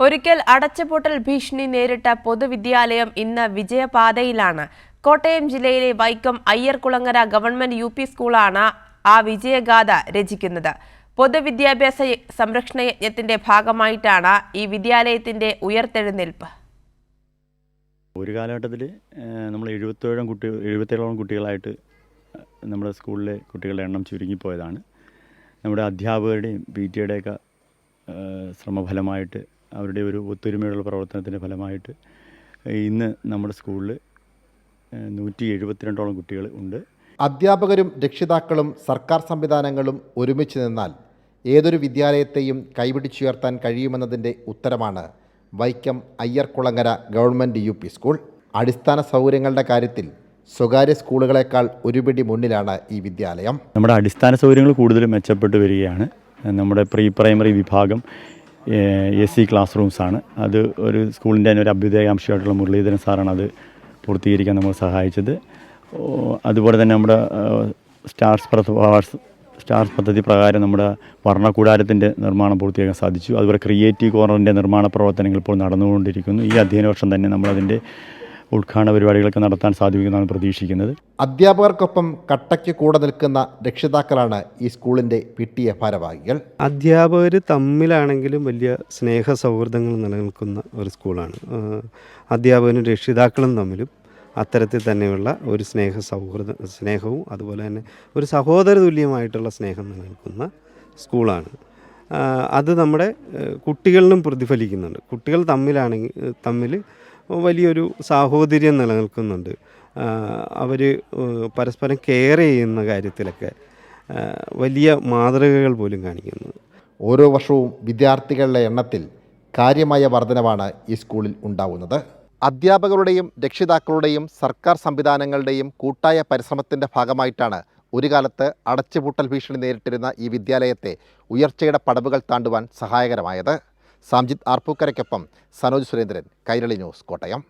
ഒരിക്കൽ അടച്ചുപൂട്ടൽ ഭീഷണി നേരിട്ട പൊതുവിദ്യാലയം ഇന്ന് വിജയപാതയിലാണ്. കോട്ടയം ജില്ലയിലെ വൈക്കം അയ്യർകുളങ്ങര ഗവൺമെന്റ് യു.പി. സ്കൂളാണ് ആ വിജയഗാഥ രചിക്കുന്നത്. പൊതുവിദ്യാഭ്യാസ സംരക്ഷണ യജ്ഞത്തിന്റെ ഭാഗമായിട്ടാണ് ഈ വിദ്യാലയത്തിന്റെ ഉയർത്തെഴുന്നേൽപ്പ്. ഒരു കാലഘട്ടത്തിൽ നമ്മൾ 77 കുട്ടികളായിട്ട് നമ്മുടെ സ്കൂളിലെ കുട്ടികളുടെ എണ്ണം ചുരുങ്ങിപ്പോയതാണ്. നമ്മുടെ അധ്യാപകരുടെയും PTA-യുടെയൊക്കെ ശ്രമഫലമായിട്ട് അവരുടെ ഒരു ഒത്തൊരുമയുള്ള പ്രവർത്തനത്തിൻ്റെ ഫലമായിട്ട് ഇന്ന് നമ്മുടെ സ്കൂളിൽ 172 കുട്ടികൾ ഉണ്ട്. അധ്യാപകരും രക്ഷിതാക്കളും സർക്കാർ സംവിധാനങ്ങളും ഒരുമിച്ച് നിന്നാൽ ഏതൊരു വിദ്യാലയത്തെയും കൈപിടിച്ചുയർത്താൻ കഴിയുമെന്നതിൻ്റെ ഉത്തരമാണ് Vaikom Ayyarkulangara government UP school. അടിസ്ഥാന സൗകര്യങ്ങളുടെ കാര്യത്തിൽ സ്വകാര്യ സ്കൂളുകളെക്കാൾ ഒരുപിടി മുന്നിലാണ് ഈ വിദ്യാലയം. നമ്മുടെ അടിസ്ഥാന സൗകര്യങ്ങൾ കൂടുതൽ മെച്ചപ്പെട്ട് വരികയാണ്. നമ്മുടെ പ്രൈമറി വിഭാഗം AC ക്ലാസ് റൂംസാണ്. അത് ഒരു സ്കൂളിൻ്റെ തന്നെ ഒരു അഭ്യുദയകാംക്ഷയായിട്ടുള്ള മുരളീധരൻ സാറാണ് അത് പൂർത്തീകരിക്കാൻ നമ്മൾ സഹായിച്ചത്. അതുപോലെ തന്നെ നമ്മുടെ സ്റ്റാർസ് പദ്ധതി പ്രകാരം നമ്മുടെ വർണ്ണകൂടാരത്തിൻ്റെ നിർമ്മാണം പൂർത്തിയാക്കാൻ സാധിച്ചു. അതുപോലെ ക്രിയേറ്റീവ് കോർണറിൻ്റെ നിർമ്മാണ പ്രവർത്തനങ്ങൾ ഇപ്പോൾ നടന്നുകൊണ്ടിരിക്കുന്നു. ഈ അധ്യയന വർഷം തന്നെ നമ്മളതിൻ്റെ ഉദ്ഘാടന പരിപാടികളൊക്കെ നടത്താൻ സാധിക്കുമെന്നാണ് പ്രതീക്ഷിക്കുന്നത്. അധ്യാപകർക്കൊപ്പം കട്ടയ്ക്ക് കൂടെ നിൽക്കുന്ന രക്ഷിതാക്കളാണ് ഈ സ്കൂളിൻ്റെ PTA ഭാരവാഹികൾ. അധ്യാപകർ തമ്മിലാണെങ്കിലും വലിയ സ്നേഹ സൗഹൃദങ്ങൾ നിലനിൽക്കുന്ന ഒരു സ്കൂളാണ്. അധ്യാപകരും രക്ഷിതാക്കളും തമ്മിലും അത്തരത്തിൽ തന്നെയുള്ള ഒരു സ്നേഹവും അതുപോലെ തന്നെ ഒരു സഹോദര തുല്യമായിട്ടുള്ള സ്നേഹം നിലനിൽക്കുന്ന സ്കൂളാണ്. അത് നമ്മുടെ കുട്ടികളിലും പ്രതിഫലിക്കുന്നുണ്ട്. കുട്ടികൾ തമ്മിൽ വലിയൊരു സാഹോദര്യം നിലനിൽക്കുന്നുണ്ട്. അവർ പരസ്പരം കെയർ ചെയ്യുന്ന കാര്യത്തിലൊക്കെ വലിയ മാതൃകകൾ പോലും കാണിക്കുന്നു. ഓരോ വർഷവും വിദ്യാർത്ഥികളുടെ എണ്ണത്തിൽ കാര്യമായ വർധനവാണ് ഈ സ്കൂളിൽ ഉണ്ടാവുന്നത്. അധ്യാപകരുടെയും രക്ഷിതാക്കളുടെയും സർക്കാർ സംവിധാനങ്ങളുടെയും കൂട്ടായ പരിശ്രമത്തിൻ്റെ ഭാഗമായിട്ടാണ് ഒരു കാലത്ത് അടച്ചുപൂട്ടൽ ഭീഷണി നേരിട്ടിരുന്ന ഈ വിദ്യാലയത്തെ ഉയർച്ചയുടെ പടവുകൾ താണ്ടുവാൻ സഹായകരമായത്. സാംജിത് ആർപ്പൂക്കരയ്ക്കൊപ്പം സനോജ് സുരേന്ദ്രൻ, കൈരളി ന്യൂസ്, കോട്ടയം.